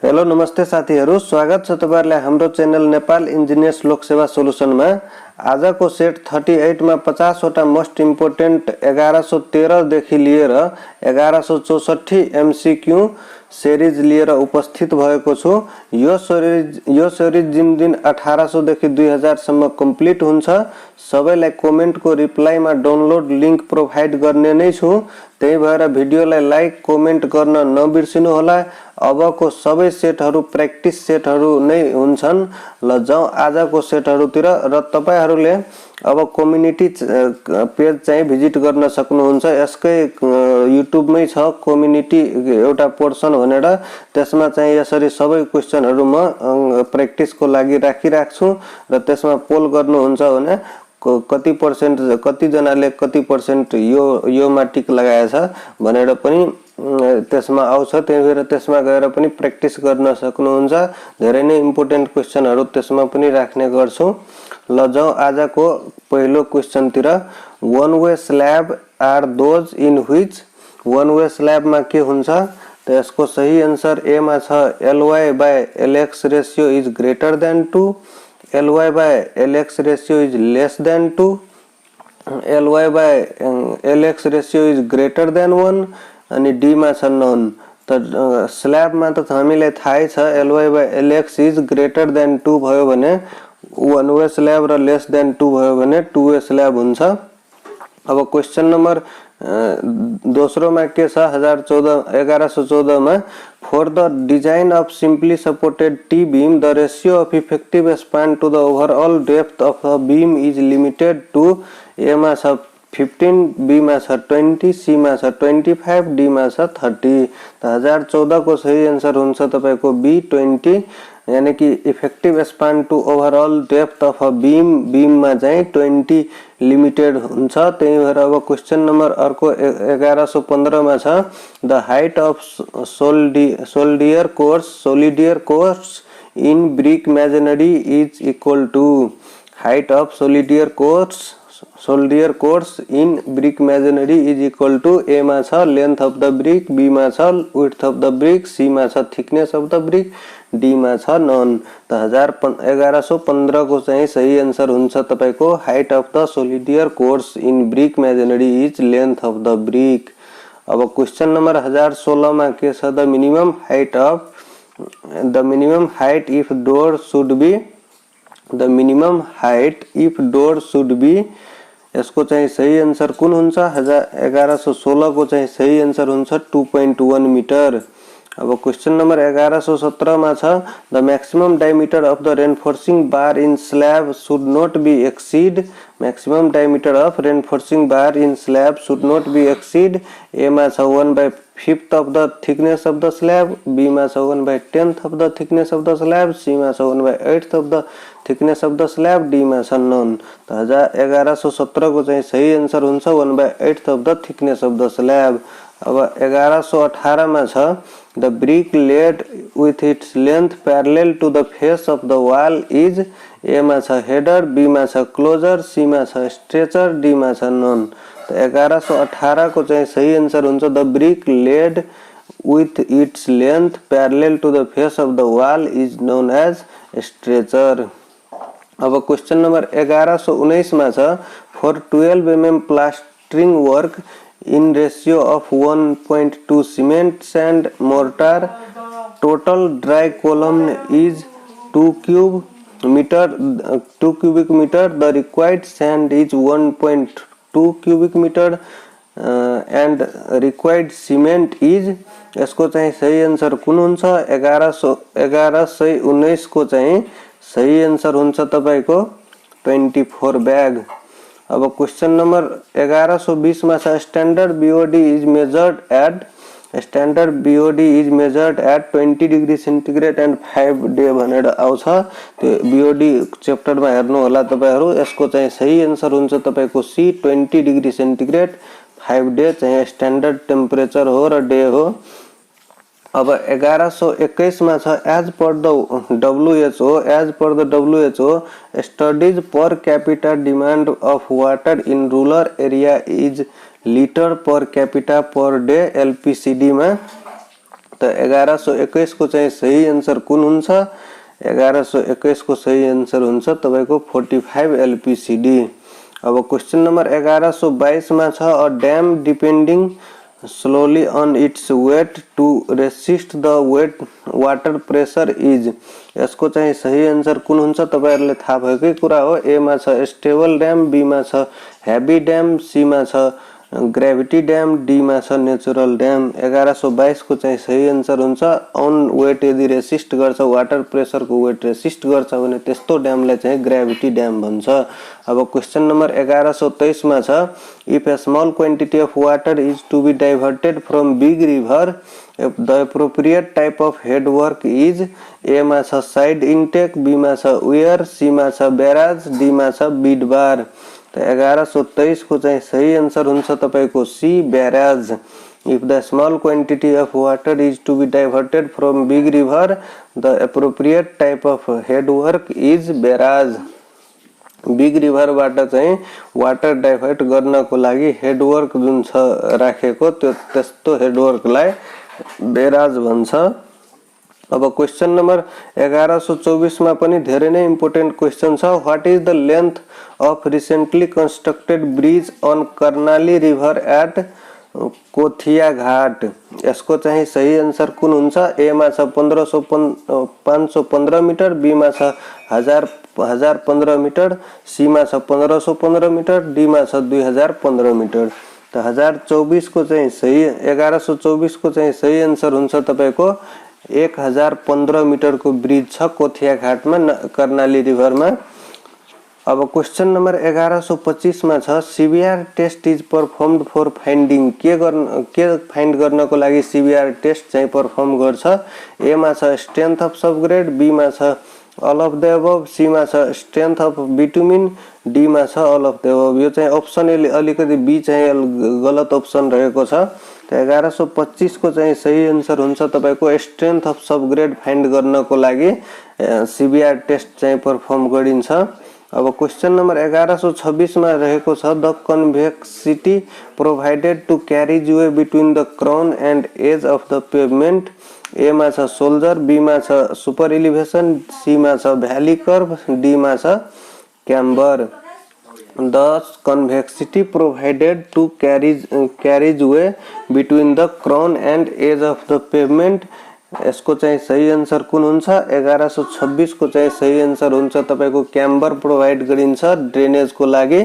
Hello नमस्ते साथीहरु, स्वागत छ तपाईहरुलाई हाम्रो च्यानल नेपाल इन्जिनियर्स लोक सेवा सोलुसनमा। आजको सेट 38 मा 50 वटा मोस्ट इम्पोर्टेन्ट 1113 देखि लिएर 1164 एमसीक्यू सिरिज लिएर उपस्थित भएको छु। यो सिरिज दिन 1800 देखि 2000 सम्म कम्प्लिट हुन्छ। सबैलाई कमेन्टको रिप्लाईमा डाउनलोड लिंक प्रोभाइड गर्ने नै छु। त्यही भएर भिडियोलाई लाइक कमेन्ट गर्न नबिर्सिनु होला। अबको सबै सेटहरु प्र्याक्टिस सेटहरु नै हुन्छन्। ल जाऊ आजको सेटहरुतिर। र तपाईहरुले अब कम्युनिटी पेज चाहिँ भिजिट गर्न सक्नुहुन्छ। यसकै युट्युबमै छ कम्युनिटी एउटा पोर्सन भनेर। त्यसमा चाहिँ यसरी सबै क्वेशनहरु म प्र्याक्टिसको लागि राखिराख्छु र त्यसमा पोल गर्नुहुन्छ भने कति जनाले कति पर्सेन्ट योमा टिक लगाएछ भनेर पनि त्यसमा आउँछ। त्यही भएर त्यसमा गएर पनि प्र्याक्टिस गर्न सक्नुहुन्छ। धेरै नै इम्पोर्टेन्ट क्वेशनहरु त्यसमा पनि राख्ने गर्छु। ल जाऊ आजको पहिलो क्वेशनतिर। One way slab are those in which. One way स्ल्याबमा के हुन्छ त यसको सही आन्सर ए मा छ ly/lx ratio is greater than 2, ly/lx ratio is less than 2, ly/lx ratio is greater than 1 अनि डी मा छ नन। त स्ल्याब मा त हामीलाई थाहै छ ly/lx इज ग्रेटर देन 2 भयो भने वन वे स्ल्याब र लेस देन 2 भयो भने टू वे स्ल्याब हुन्छ। अब क्वेशन नम्बर दोस्रो में के 1114 में for the design of simply supported T beam the ratio of effective span to the overall depth of the beam is limited to A में 15, be में 20, सी में 25, D में 30। तो 1014 को सही आंसर हुन्छ तपाईको बी 20, यानी कि effective span to overall depth of a beam में चाहिँ 20 लिमिटेड हुन्छ। त्यही भएर अब क्वेशन नंबर अर्को 1115 में छ the height of soldier course in brick masonry is equal to. Height of soldier course in brick masonry is equal to A मा छ length of the brick, B मा छ width of the brick, C मा छ thickness of the brick, D मा छ non. त 1115 को चाहिँ सही आंसर हुन्छ तपाईको height of the soldier course in brick masonry is length of the brick. अब क्वेशन नंबर 1016 मा के छ the minimum height if door should be यसको चाहिँ सही आंसर कुन हुन्छ 1116 को चाहिँ सही आंसर हुन्छ 2.1 मीटर। अब क्वेश्चन नंबर 1117 में छ the maximum diameter of the reinforcing bar in slab should not be exceed. Maximum diameter of reinforcing bar in slab should not be exceed A में छ 1/5 of the thickness of the slab, B में छ 1/10 of the thickness of the slab, C में छ 1/8 of the thickness of the slab, D में छ non. तो 1117 को चाहिँ सही आंसर हुन्छ 1/8 of the thickness of the slab. अब 1118 में छ the brick laid with its length parallel to the face of the wall is ए में छ हेडर, बी में छ क्लोजर, सी में छ स्ट्रेचर, डी में छ नन। तो 1118 को चाहिँ सही आंसर हुन्छ the brick laid with its length parallel to the face of the wall is known as stretcher। अब क्वेश्चन नंबर 1119 में छ for 12 mm plastering work in ratio of 1.2 cement sand mortar total dry column is 2 cubic meter the required sand is 1.2 cubic meter and required cement is यसको चाहिँ सही answer कुन हुन्छ 1119 को चाहिँ सही आंसर हुन्छ तपाईको 24 बैग। अब क्वेश्चन नंबर 1120 में standard BOD is measured at 20 degree centigrade and 5 day भनेर आउँछ। त्यो BOD चैप्टर में हेर्नु होला तपाईहरु। यसको चाहिँ सही आंसर हुन्छ तपाईको सी 20 डिग्री सेंटीग्रेड 5 डे चाहिँ स्टैंडर्ड टेम्परेचर हो र डे हो। अब 1121 में as per the WHO studies per capita demand of water in rural area is litre per capita per day LPCD में त 1121 को चाहिँ सही आन्सर कुन हुन्छ? 1121 को सही आन्सर हुन्छ तपाईको 45 LPCD। अब क्वेशन नंबर 1122 मा छ a dam depending slowly on its weight to resist the weight water pressure is। यसको चाहिँ सही आन्सर कुन हुन्छ? तपाईहरुले थाहा भएकै कुरा हो। ए मा छ स्टेबल ड्याम, बी मा छ हेभी ड्याम, सी मा छ ग्रेभिटी ड्याम, डी मा छ नेचुरल ड्याम। 1122 को चाहिँ सही आन्सर हुन्छ अन वेट यदि रेसिस्ट गर्छ, वाटर प्रेसर को वेट रेसिस्ट गर्छ भने त्यस्तो ड्यामलाई चाहिँ ग्रेभिटी ड्याम भन्छ। अब क्वेशन नंबर 1123 मा छ if a small quantity of water is to be diverted from big river the appropriate type of head work is। ए मा छ साइड इनटेक, बी मा छ वेयर, सी मा छ ब्याराज, डी मा छ बीड बार। त 1123 को चाहिँ सही आन्सर हुन्छ तपाईको C ब्याराज। If the small quantity of water is to be diverted from big river the appropriate type of head work is barrage। Big river बाट चाहिँ वाटर डाइभर्ट गर्नको लागि हेड वर्क जुन छ राखेको त्यो त्यस्तो हेड वर्कलाई ब्याराज भन्छ। अब क्वेशन नंबर 1124 मा पनि धेरै नै इम्पोर्टेन्ट क्वेशन छ। What is the length of recently constructed bridge on Karnali river at Kothiya Ghat. यसको चाहिँ सही आन्सर कुन हुन्छ? ए मा छ 515 मिटर, बी मा छ 1015 मिटर, सी मा छ 1515 मिटर, डी मा छ 2015 मिटर। त 1024 को चाहिँ सही 1124 को चाहिँ सही आन्सर हुन्छ तपाईको 1015 मिटर को ब्रिज छ कोथिया घाटमा कर्णाली रिभरमा। अब क्वेशन नंबर 1125 मा छ CBR test is performed for finding. के फाइन्ड गर्नको लागि सीबीआर टेस्ट चाहिँ परफॉर्म गर्छ? ए मा छ स्ट्रेंथ अफ सबग्रेड, बी मा छ all of the above, C मा छ स्ट्रेंथ अफ बिटुमिन, डी मा छ अल अफ द अबव। यो चाहिँ अप्सन अलिकति बी चाहिँ गलत अप्सन रहेको छ। त 1125 को चाहिँ सही आन्सर हुन्छ तपाईको स्ट्रेंथ अफ सबग्रेड फाइन्ड गर्नको लागि सीबीआर टेस्ट चाहिँ परफॉर्म गरिन्छ। अब क्वेशन नंबर 1126 मा रहेको छ the convexity provided to carriage way between the crown and edge of the pavement. A मा छ सोल्जर, बी मा छ सुपर एलिभेसन, सी मा छ भ्याली कर्व, डी मा छ camber. The convexity provided to carriage way between the crown and edge of the pavement. यसको चाहिँ सही आन्सर कुन हुन्छ? 1126 को चाहिँ सही आन्सर हुन्छ तपाईको क्याम्बर प्रोवाइड गरिन्छ ड्रेनेज को लागि।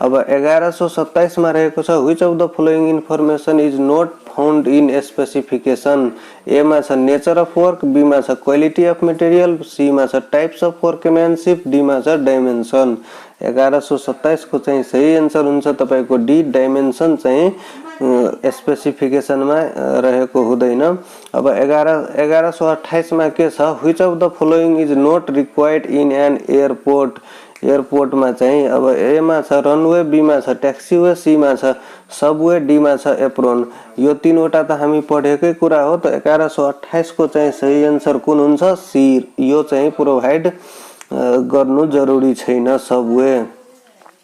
अब 1127 मा रहेको छ which of the following information is not found in specification. A मा छ नेचर अफ वर्क, बी मा छ क्वालिटी अफ मटेरियल, सी मा छ टाइप्स अफ वर्कम्यानशिप, डी मा छ डाइमेन्सन। 1127 को चाहिँ सही आन्सर हुन्छ तपाईको डी डाइमेन्सन चाहिँ स्पेसिफिकेशन में रहेको हुँदैन। अब 1128 मा के छ which of the following is not required in an airport. Airport में चाहिँ अब ए मा छ रनवे, बी मा छ ट्याक्सीवे, सी मा छ सबवे, डी मा छ एप्रोन। यो तीनवटा त हामी पढेकै कुरा हो। त 1128 को चाहिँ सही आन्सर कुन हुन्छ? सी। यो चाहिँ प्रोवाइड गर्नु जरुरी छैन सबवे।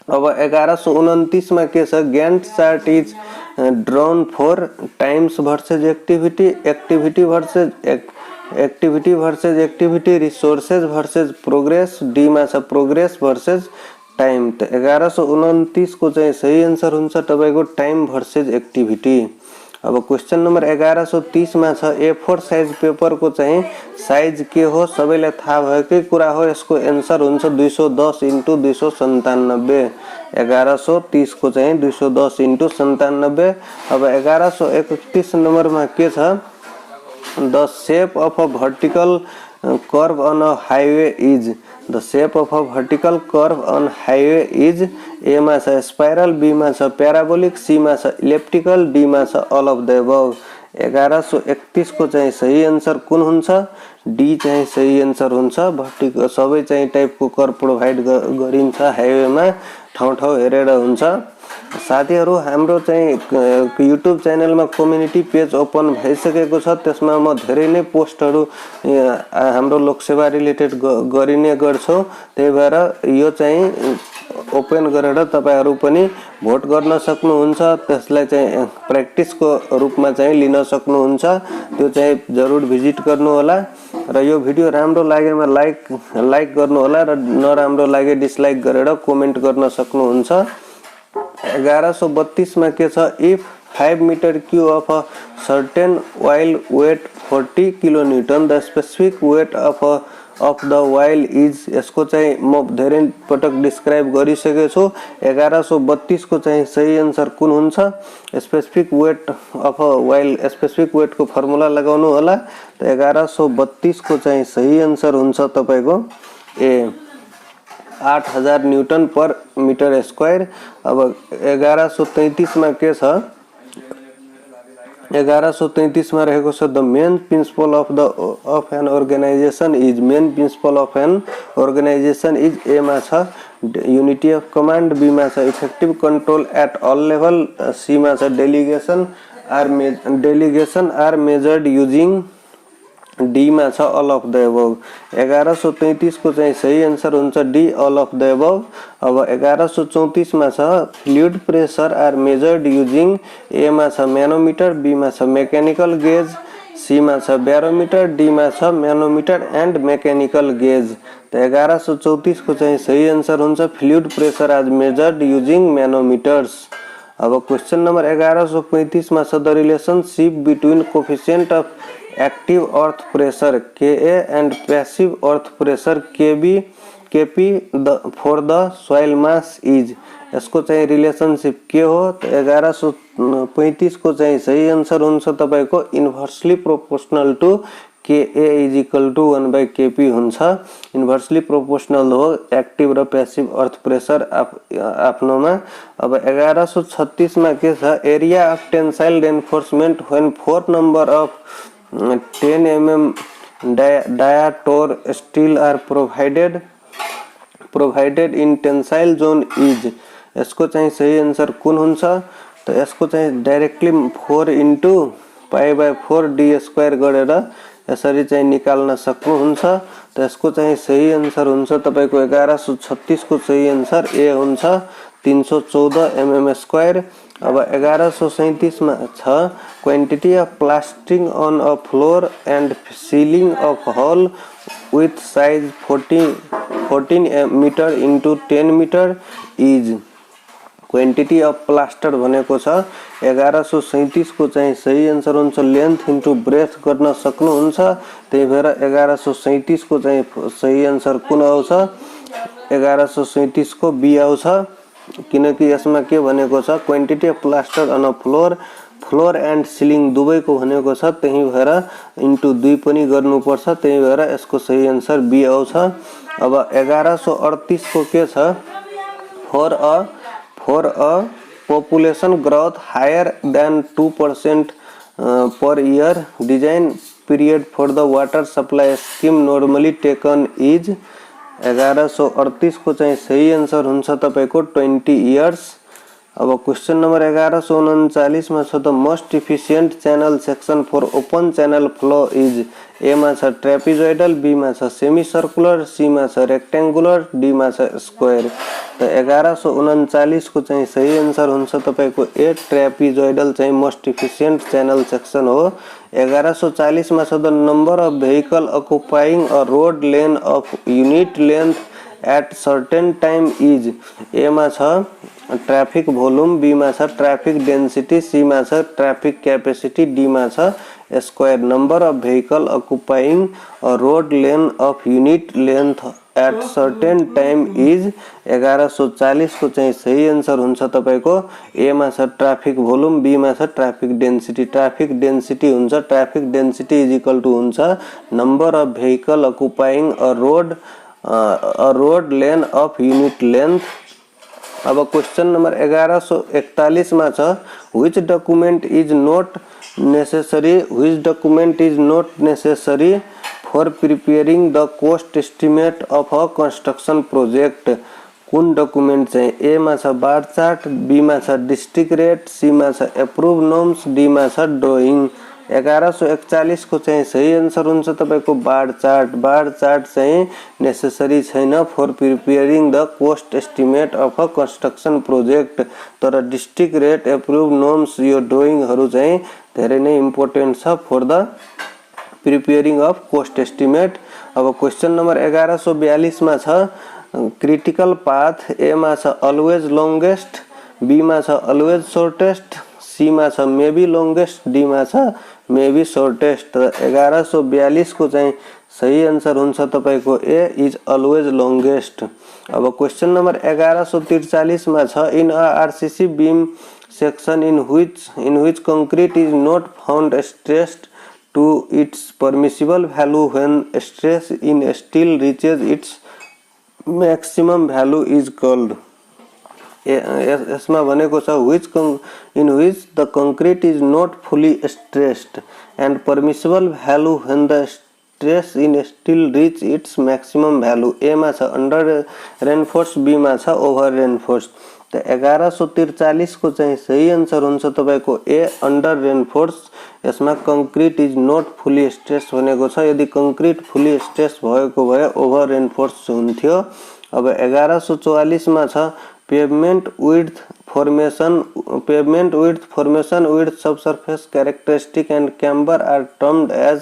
अब 1129 में के छ Gantt chart is drawn for times versus activity, activity versus activity, resources versus progress, D मा छ प्रोग्रेस वर्सेज टाइम। त 1129 को चाहिँ सही आन्सर हुन्छ तपाईको टाइम वर्सेज एक्टिविटी। अब क्वेशन नंबर 1130 मा छ A4 साइज पेपर को चाहिँ साइज के हो? सबैलाई थाहा भएकै कुरा हो। यसको आन्सर हुन्छ 210 × 297। 1130 को चाहिँ 210 × 97। अब 1131 नंबर में के छ the shape of a vertical curve on a highway is. The shape of a vertical curve on highway is. A मा छ स्पाइरल, बी मा छ प्याराबोलिक, सी मा छ इलिप्टिकल, डी मा छ अल अफ द अबव। 1131 को चाहिँ सही आन्सर कुन हुन्छ? डी चाहिँ सही आन्सर हुन्छ। वर्टिकल सबै चाहिँ टाइपको कर्व प्रोवाइड गरिन्छ हाईवेमा, ठाउँ ठाउँ हेरेर हुन्छ। साथीहरु हाम्रो चाहिँ युट्युब च्यानलमा कम्युनिटी पेज ओपन भइसकेको छ। त्यसमा म धेरै नै पोस्टहरु हाम्रो लोकसेवा रिलेटेड गरिने गर्छु। त्यही भएर यो चाहिँ ओपन गरेर तपाईहरु पनि भोट गर्न सक्नुहुन्छ। त्यसलाई चाहिँ प्र्याक्टिसको रूपमा चाहिँ लिन सक्नुहुन्छ। त्यो चाहिँ जरुर भिजिट गर्नु होला र यो भिडियो राम्रो लागेमा लाइक गर्नु होला र नराम्रो लागे डिसलाइक गरेर कमेन्ट गर्न सक्नुहुन्छ। 1132 मा के छ, if 5 metre cube of a certain oil weight 40 kilonewton the specific weight of the oil is. यसको चाहिँ म धेरै पटक डिस्क्राइब गरिसकेको छु। 1132 को चाहिँ सही आन्सर कुन हुन्छ? Specific weight of a oil, specific weight को फर्मुला लगाउनु होला। त 1132 को चाहिँ सही आन्सर हुन्छ तपाईको A 8000 newton per metre square. अब 1133 मा के छ, 1133 मा रहेको छ the main principle of an organisation is. Main principle of an organisation is. A मा छ युनिटी अफ कमान्ड, बी मा छ effective control at all level, C मा छ delegation are measured using, D मा छ अल अफ द अबव। 1133 को चाहिँ सही आन्सर हुन्छ D all of the above. अब 1134 मा छ fluid pressure are measured using, A मा छ म्यानोमिटर, बी मा छ मेकानिकल गेज, सी मा छ ब्यारोमिटर, डी मा छ म्यानोमिटर एन्ड मेकानिकल गेज। त 1134 को चाहिँ सही आन्सर हुन्छ fluid pressure are measured using manometers. अब क्वेशन नंबर 1135 मा छ the relationship between coefficient of active earth pressure Ka and passive earth pressure Kp for the soil mass is. यसको चाहिँ रिलेशनशिप के हो? त 1135 को चाहिँ सही आन्सर हुन्छ तपाईको inversely proportional to Ka is equal to 1/Kp हुन्छ। इन्भर्सली प्रोपोर्शनल हो एक्टिभ र पैसिव अर्थ प्रेशर आफ्नोमा। अब 1136 मा के छ, area of tensile reinforcement when 4 number of 10 mm diator steel are provided in tensile zone is। यसको चाहिँ सही आन्सर कुन हुन्छ? त यसको चाहिँ डाइरेक्टली 4 into pi/4 d² गरेर यसरी चाहिँ निकाल्न सक्नुहुन्छ। त यसको चाहिँ सही आन्सर हुन्छ तपाईको 1136 को सही आन्सर ए हुन्छ 314 mm²। अब 1137 में quantity of plastering on a floor and ceiling of hall with size 14 metre into 10 metre इज। क्वांटिटी अफ प्लास्टर भनेको छ 1137 को चाहिँ सही आन्सर हुन्छ लेंथ इंटू ब्रेथ गर्न सक्नुहुन्छ। त्यही भएर 1137 को चाहिँ सही आन्सर कुन आउँछ? 1137 को बी आउँछ, किनकि यसमा के भनेको छ quantity of plaster on a floor and ceiling दुवैको भनेको छ। त्यही भएर इन्टु 2 पनि गर्नुपर्छ। त्यही भएर यसको सही आन्सर बी आउँछ। अब 1138 को के छ, for a population growth higher than 2% per year design period for the water supply scheme normally taken is. 1138 को चाहिँ सही आन्सर हुन्छ तपाईको 20 इयर्स। अब क्वेश्चन नंबर 1139 में छ the most efficient channel section for open channel flow is. ए में छ ट्रेपिजोइडल, बी में छ सेमी सर्कुलर, सी में छ रेक्टेंगुलर, डी में छ स्क्वायर। तो 1139 को चाहिँ सही आन्सर हुन्छ तपाईको ए ट्रेपिजोइडल चाहिँ मोस्ट इफिशिएंट चैनल सेक्शन हो। 1140 में छ the number of vehicle occupying a road lane of unit length at certain time is. ए में छ ट्रैफिक वॉल्यूम, बी में छ ट्रैफिक डेंसिटी, सी में छ ट्रैफिक कैपेसिटी, डी में छ square. Number of vehicle occupying a road lane of unit length at certain time is. 1140 को चाहिँ सही आन्सर हुन्छ तपाईको ए मा छ ट्रैफिक वॉल्यूम, बी मा छ ट्रैफिक डेंसिटी। ट्रैफिक डेंसिटी हुन्छ traffic density is equal to हुन्छ number of vehicle occupying a road lane of unit length. अब क्वेश्चन नंबर 1141 में छ which document is not necessary for preparing the cost estimate of a construction project. कुन document चाहिँ A मा छ bar chart, be मा छ district rate, C मा छ एप्रुभ नोर्म्स, डी मा छ ड्रइङ। 1141 को चाहिँ सही आन्सर हुन्छ तपाईको बार चार्ट। बार चार्ट चाहिँ नेसेसरी छैन for preparing the cost estimate of a construction project, तर डिस्ट्रिक्ट रेट, एप्रुभ नोर्म्स यो ड्रइङहरु चाहिँ धेरै नै इम्पोर्टेन्ट छ for the preparing of cost estimate. अब क्वेशन नम्बर 1142 मा छ क्रिटिकल पाथ ए मा छ अलवेज लंगेस्ट, बी मा छ अलवेज शॉर्टेस्ट, सी मा छ मेबी लंगेस्ट, डी मा छ मेबी शॉर्टेस्ट। 1142 को चाहिँ सही आन्सर हुन्छ तपाईको ए इज अलवेज लंगेस्ट। अब क्वेशन नम्बर 1143 मा छ in a RCC beam section in which concrete is not found stressed to its permissible value when stress in steel reaches its maximum value is called। यसमा भनेको छ in which the concrete is not fully stressed and permissible value when the stress in steel reach its maximum value। ए मा छ under reinforce, be मा छ over reinforce. तो 1143 को चाहिँ सही आन्सर हुन्छ तपाईको ए अंडर रेनफोर्स। यसमा कंक्रीट इज नॉट फुली स्ट्रेस भनेको छ, यदि कंक्रीट फुली स्ट्रेस भएको भए ओभर रेनफोर्स हुन्थ्यो। अब 1144 मा छ pavement width formation with subsurface characteristic and camber are termed as.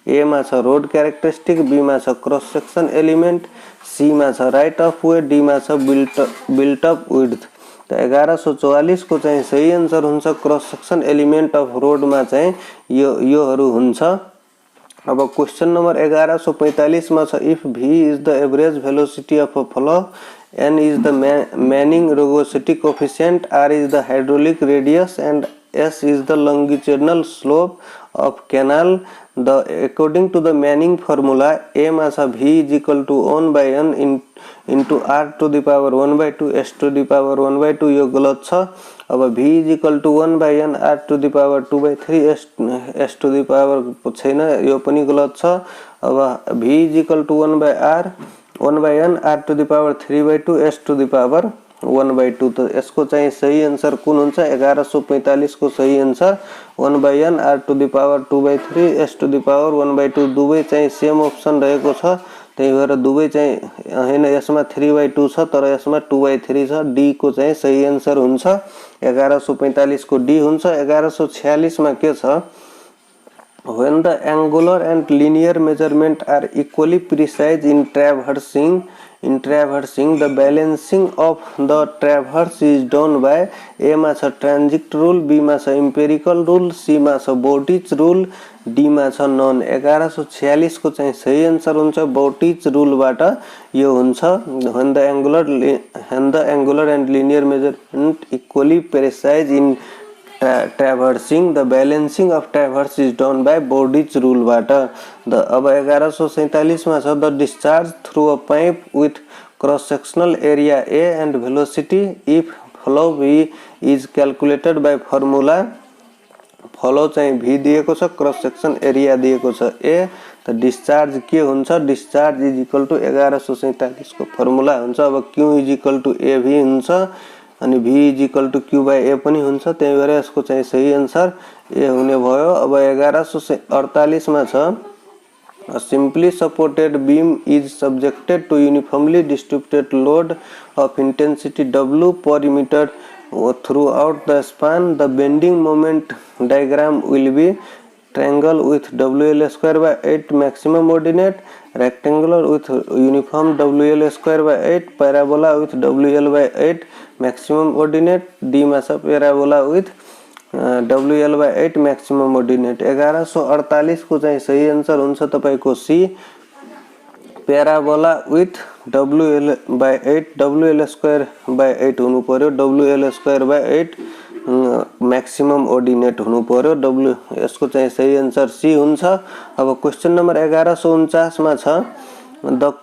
A मा छ रोड कैरेक्टरिस्टिक, बी मा छ क्रॉस सेक्शन एलिमेंट, सी मा छ राइट अफ वे, डी मा छ बिल्ट अप विड्थ। तो 1144 को चाहिँ सही आन्सर हुन्छ cross section element off road मा चाहिँ योहरु हुन्छ। अब क्वेशन नंबर 1145 मा छ if v is the average velocity of a flow, n is the Manning rugosity coefficient, r is the hydraulic radius and s is the longitudinal slope of canal, according to the Manning formula a मा छ v is equal to 1 by n into r to the power 1 by 2 s to the power 1 by 2 यो गलत छ। अब v is equal to 1 by n r to the power 2 by 3 s to the power छैन, यो पनि गलत छ। अब v is equal to 1 by n r to the power 3 by 2 s to the power 1 by 2। तो यसको चाहिँ सही आन्सर कुन हुन्छ 1145 को सही answer 1 by n r to the power 2 by 3 s to the power 1 by 2 दुवै चाहिँ सेम अप्सन रहेको छ, त्यही भएर दुवै चाहिँ हैन यसमा 3 by 2 छ तर यसमा 2 by 3 छ। डी को चाहिँ सही आन्सर हुन्छ 1145 को डी हुन्छ। 1146 मा के छ when the angular and linear measurement are equally precise in traversing the balancing of the traverse is done by a मा छ ट्रांजिट रूल, बी मा छ एम्पिरिकल रूल, सी मा छ बोटिच रूल, डी मा छ नन। 1146 को चाहिँ सही आन्सर हुन्छ बोटिच रूल बाट यो हुन्छ when the angular and linear measurement equally precise in traversing the balancing of traverse is done by Bowditch rule बाट। अब 1147 मा छ the discharge through a pipe with cross sectional area A and velocity if flow V is calculated by formula। Flow चाहिँ V दिएको छ, cross section area दिएको छ A, त डिस्चार्ज के हुन्छ डिस्चार्ज इज इक्वल टु 1147 को फर्मुला हुन्छ। अब Q is equal to AV हुन्छ अनि v is equal to q by a पनि हुन्छ, त्यही भएर यसको चाहिँ सही आन्सर ए हुने भयो। अब 1148 मा छ a simply supported beam is subjected to uniformly distributed load of intensity W per meter throughout the span. The bending moment diagram will be triangle with WL square by 8 maximum ordinate, rectangular with uniform WL square by 8, parabola with WL by 8 maximum ordinate, D मा छ parabola with WL by 8 maximum ordinate। 1148 को चाहिँ सही answer हुन्छ तपाईको C parabola with WL by 8 WL square by 8 हुनु पर्यो, WL square by 8 maximum ordinate हुनु पर्यो, W यसको चाहिँ सही आन्सर सी हुन्छ। अब क्वेशन नम्बर 1149 मा छ the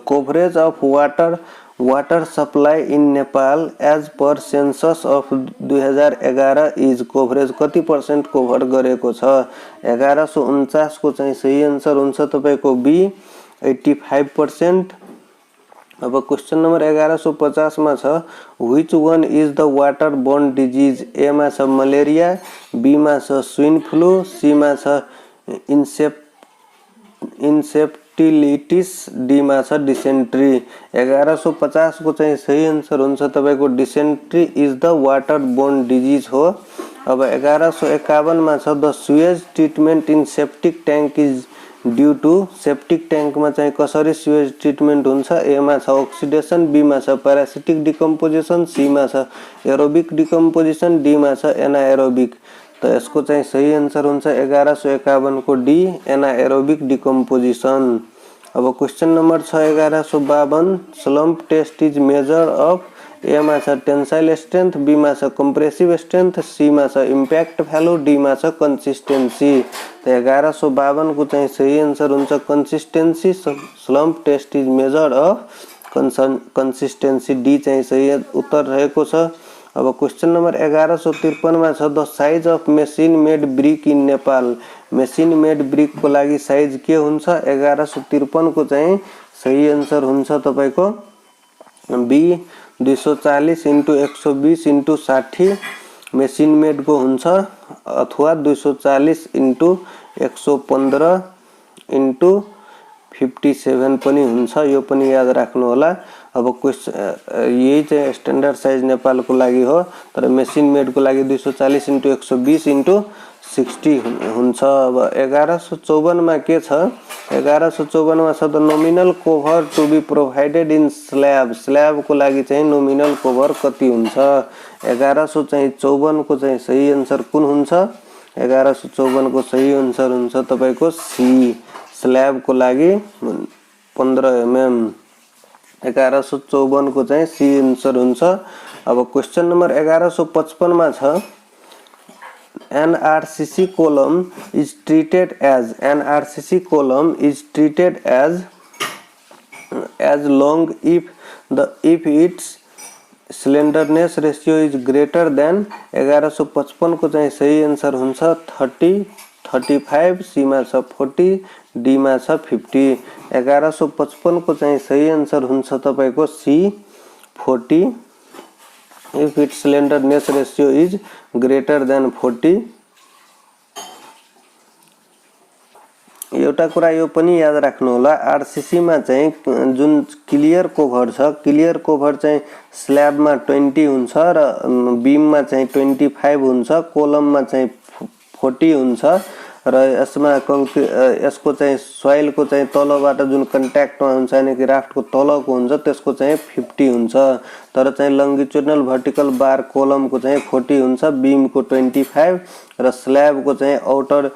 coverage of water supply in Nepal as per census of 2011 is coverage कति % कभर गरेको छ। 1149 को चाहिँ सही आन्सर हुन्छ तपाईको बी 85%, अब क्वेश्चन नंबर 1150 मा छ which one is the water borne disease. A मा छ मलेरिया, बी मा छ स्वाइन फ्लू, सी मा छ इन्सेप्टिलिटिस, डी मा छ डिसेन्ट्री। 1150 को चाहिँ सही आन्सर हुन्छ तपाईको dysentery is the water borne disease हो। अब 1151 मा छ the sewage treatment in septic tank is due to. Septic tank मा चाहिँ कसरी सुएज ट्रिटमेन्ट हुन्छ। ए मा छ अक्सिडेसन, बी मा छ प्यारासिटिक डिकम्पोजिसन, सी मा छ एरोबिक डिकम्पोजिसन, डी मा छ एनाएरोबिक। त यसको चाहिँ सही आन्सर हुन्छ 1151 को डी एनाएरोबिक डिकम्पोजिसन। अब क्वेश्चन नंबर छ 1152 slump test is measure of. A मा छ टेन्साइल स्ट्रेंथ, बी मा छ कंप्रेसिव स्ट्रेंथ, सी मा छ इम्पैक्ट भ्यालु, डी मा छ कंसिस्टेंसी। त 1152 को चाहिँ सही आन्सर हुन्छ consistency. Slump test is measure of consistency, D चाहिँ सही उत्तर रहेको छ। अब क्वेश्चन नंबर 1153 मा छ the size of machine made brick in Nepal. Machine made brick को लागि साइज के हुन्छ। 1153 को चाहिँ सही आन्सर हुन्छ तपाईको बी 240 × 120 × 60 मेसिन मेड को हुन्छ, अथवा 240 × 115 × 57 पनि हुन्छ। यो पनि याद राख्नु होला। अब क्वेश्चन यही चाहिँ स्ट्यान्डर्ड साइज नेपाल को लागि हो, तर मेसिन मेड को लागि 240 × 120 × 60 हुन्छ। अब 1154 मा के छ। 1154 मा छ the nominal cover to be provided in slab. Slab को लागि चाहिँ नोमिनल कभर कति हुन्छ। 1154 को चाहिँ सही आन्सर कुन हुन्छ। 1154 को सही आन्सर हुन्छ तपाईको सी स्ल्याब को लागि 15 mm। 1154 को चाहिँ सी आन्सर हुन्छ। अब क्वेश्चन नंबर 1155 मा छ NRCC column is treated as long if its slenderness ratio is greater than। 1155 को चाहिँ सही आन्सर हुन्छ 30, 35, सी मा छ 40, डी मा छ 50। 1155 को चाहिँ सही आन्सर हुन्छ तपाईको C 40 if its slenderness ratio is greater than 40। एउटा कुरा यो पनि याद राख्नु होला, आरसीसी मा चाहिँ जुन क्लियर कोभर छ, क्लियर कोभर चाहिँ स्ल्याब मा 20 हुन्छ र बीम मा चाहिँ 25 हुन्छ, कोलम मा चाहिँ 40 हुन्छ र यसको चाहिँ सोइल को चाहिँ तलबाट जुन कन्ट्याक्ट मा हुन्छ यानी कि राफ्ट को तलको हुन्छ त्यसको चाहिँ 50 हुन्छ। तर चाहिँ लंगिट्युडनल भर्टिकल बार कोलम को चाहिँ 40 हुन्छ, बीम को 25 र स्ल्याब को चाहिँ आउटर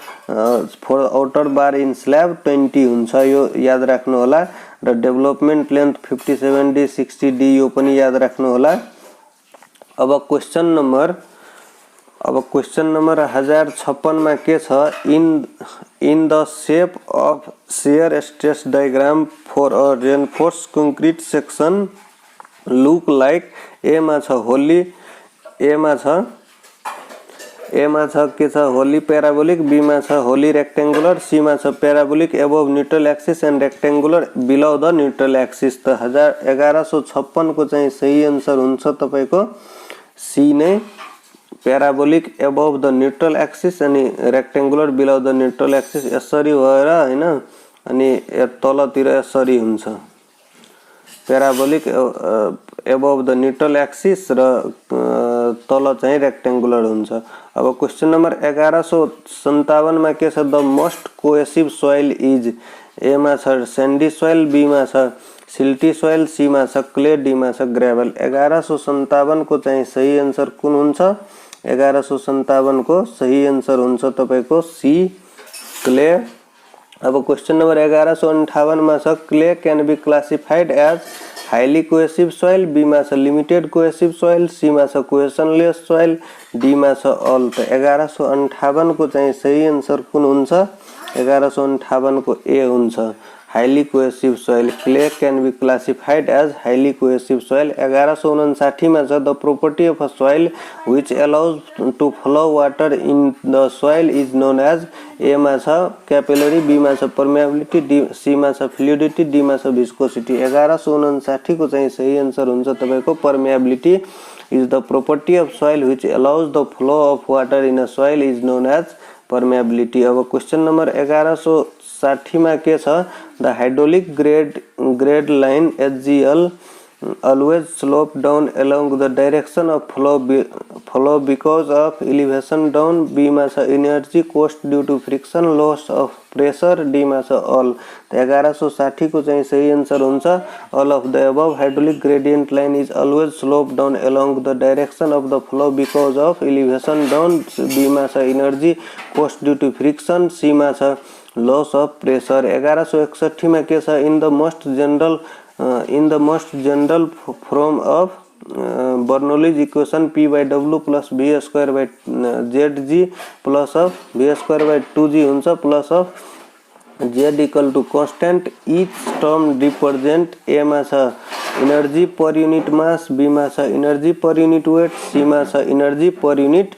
बार इन स्ल्याब 20 हुन्छ। यो याद राख्नु होला। र डेभलपमेन्ट लेन्थ 57D 60D यो पनि याद राख्नु होला। अब क्वेश्चन नंबर 1056 मा के छ in the shape of shear stress diagram for a reinforced concrete section look like। ए मा छ होली, ए मा छ के छ होली पैराबोलिक, बी मा छ होली रेक्टेंगुलर, सी मा छ parabolic above neutral axis and rectangular below the neutral axis. त 1156 को चाहिँ सही आन्सर हुन्छ तपाईको सी नै parabolic above the neutral axis अनि rectangular below the neutral axis. यसरी भएर हैन अनि तलतिर यसरी हुन्छ parabolic above the neutral axis र तल चाहिँ रेक्टेंगुलर हुन्छ। अब क्वेश्चन नंबर 1157 मा के छ the most cohesive soil is. A मा छ सैंडी सोइल, बी मा छ सिल्टी सोइल, सी मा छ क्ले, डी मा छ ग्रेवल। 1157 को चाहिँ सही आन्सर कुन हुन्छ। 1157 को सही आन्सर हुन्छ तपाईको सी क्ले। अब क्वेश्चन नंबर 1158 मा छ clay can be classified as highly cohesive soil, B मा छ लिमिटेड कोहेसिभ सोइल, सी मा छ कोहेसनलेस सोइल, डी मा छ अल। त 1158 को चाहिँ सही आन्सर कुन हुन्छ। 1158 को ए हुन्छ highly cohesive soil. Clay can be classified as highly cohesive soil. 1159 में छ the property of a soil which allows to flow water in the soil is known as. A मा छ capillary, B मा छ permeability, C मा छ fluidity, D मा छ viscosity. 1159 को चाहिँ सही आन्सर हुन्छ तपाईको permeability is the property of soil which allows the flow of water in a soil is known as permeability. अब क्वेश्चन नंबर 1160 में के छ the hydraulic grade line HGL always slope down along the direction of flow because of elevation down. B मा छ energy cost due to friction, loss of pressure. D मा छ all. 1160 को चाहिँ सही आन्सर हुन्छ all of the above. Hydraulic gradient line is always slope down along the direction of the flow because of elevation down. B मा छ energy cost due to friction. C मा छ loss of pressure. 1161 में के छ in the most general form of Bernoulli's equation P by W plus V square by ZG plus of V square by 2G हुन्छ plus of Z equal to constant. each term represent. A मा छ energy per unit mass, B मा छ energy per unit weight, C मा छ energy per unit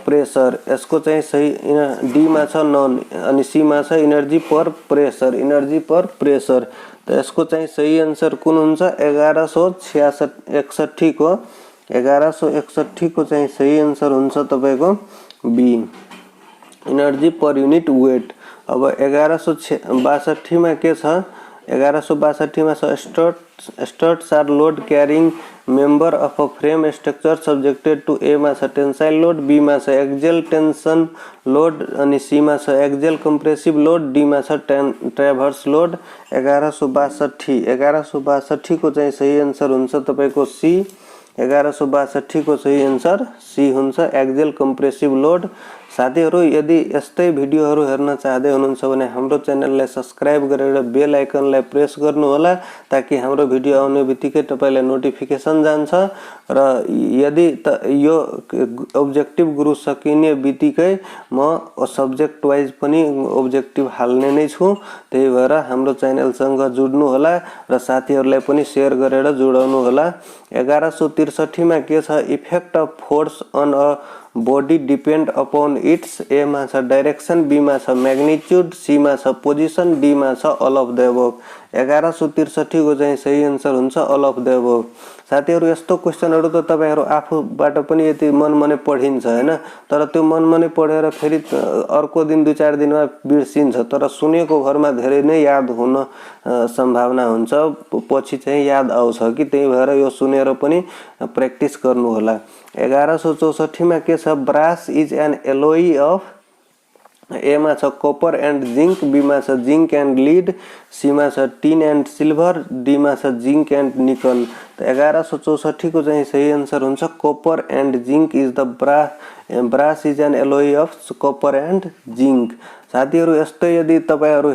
pressure. यसको चाहिँ सही D मा छ नन अनि C मा छ energy per pressure. तो यसको चाहिँ सही आन्सर कुन हुन्छ 1161 को 1161 को चाहिँ सही आन्सर हुन्छ तपाईको B energy per unit weight. अब 1162 में के छ 1162 में struts are load carrying member of a frame structure subjected to A मा छ tensile load, B मा छ axial tension load अनि C मा छ axial compressive load, D मा छ traverse load. 1162 को चाहिँ सही आन्सर हुन्छ तपाईको C. 1162 को सही आन्सर C हुन्छ axial compressive load. साथीहरु यदि यस्तै भिडियोहरु हेर्न चाहदै हुनुहुन्छ भने हाम्रो च्यानललाई सब्स्क्राइब गरेर बेल आइकनलाई प्रेस गर्नु होला ताकि हाम्रो भिडियो आउने बित्तिकै तपाईलाई नोटिफिकेसन जान्छ. र यदि यो अब्जेक्टिभ गुरु सकिने बित्तिकै म सब्जेक्ट वाइज पनि अब्जेक्टिभ हाल्ने नै छु. त्यही भएर हाम्रो च्यानलसँग जुड्नु होला र साथीहरुलाई पनि शेयर गरेर जोडाउनु होला. 1163 मा के छ effect of force on a body depend upon its. A मा छ डाइरेक्सन, B मा छ मैग्निट्यूड, C मा छ पोजिसन, D मा छ all of the above. 1163 को चाहिँ सही आन्सर हुन्छ all of the above. साथीहरु यस्तो क्वेशनहरु त तपाईहरु आफूबाट पनि यति मनमनै पढिन्छ हैन, तर त्यो मनमनै पढेर फेरि अर्को दिन 2-4 दिनमा बिर्सिन्छ. तर सुनेको भरमा धेरै नै याद हुन सम्भावना हुन्छ, पछि चाहिँ याद आउँछ कि. त्यही भएर यो सुनेर पनि प्र्याक्टिस गर्नु होला. 1164 मा के छ brass is an alloy of. A मा छ कपर एन्ड जिंक, B मा छ जिंक एन्ड लीड, C मा छ टिन एन्ड सिल्भर, D मा छ जिंक एन्ड निकल. तो 1164 को चाहिँ सही आन्सर हुन्छ copper and zinc is the brass is an alloy of copper and zinc. साथीहरु यस्तै यदि तपाईहरु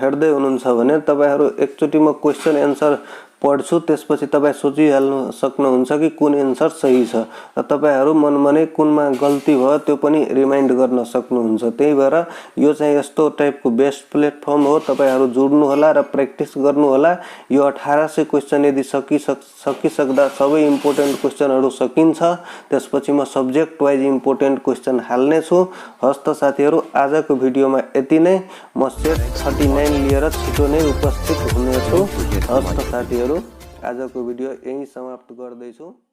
हेर्दै हुनुहुन्छ भने तपाईहरु एकचोटी म क्वेशन आन्सर पढ्छु त्यसपछि तपाई सोचिहाल्नु सक्नुहुन्छ कि कुन आन्सर सही छ र तपाईहरु मनमनै कुनमा गल्ती भयो त्यो पनि रिमाइन्ड गर्न सक्नुहुन्छ. त्यही भएर यो चाहिँ यस्तो टाइपको बेस्ट प्लेटफर्म हो. तपाईहरु जुड्नु होला र प्र्याक्टिस गर्नु होला. यो 1800 क्वेशन यदि सकिसक्दा सबै इम्पोर्टेन्ट क्वेशनहरु सकिन्छ त्यसपछि म सब्जेक्ट वाइज इम्पोर्टेन्ट क्वेशन हाल्ने छु. हस्त साथीहरु आजको भिडियोमा यति नै. म सेट 39 लिएर छिटो नै उपस्थित हुनेछु. हस्त साथीहरु आजको भिडियो यही समाप्त गर्दै छु.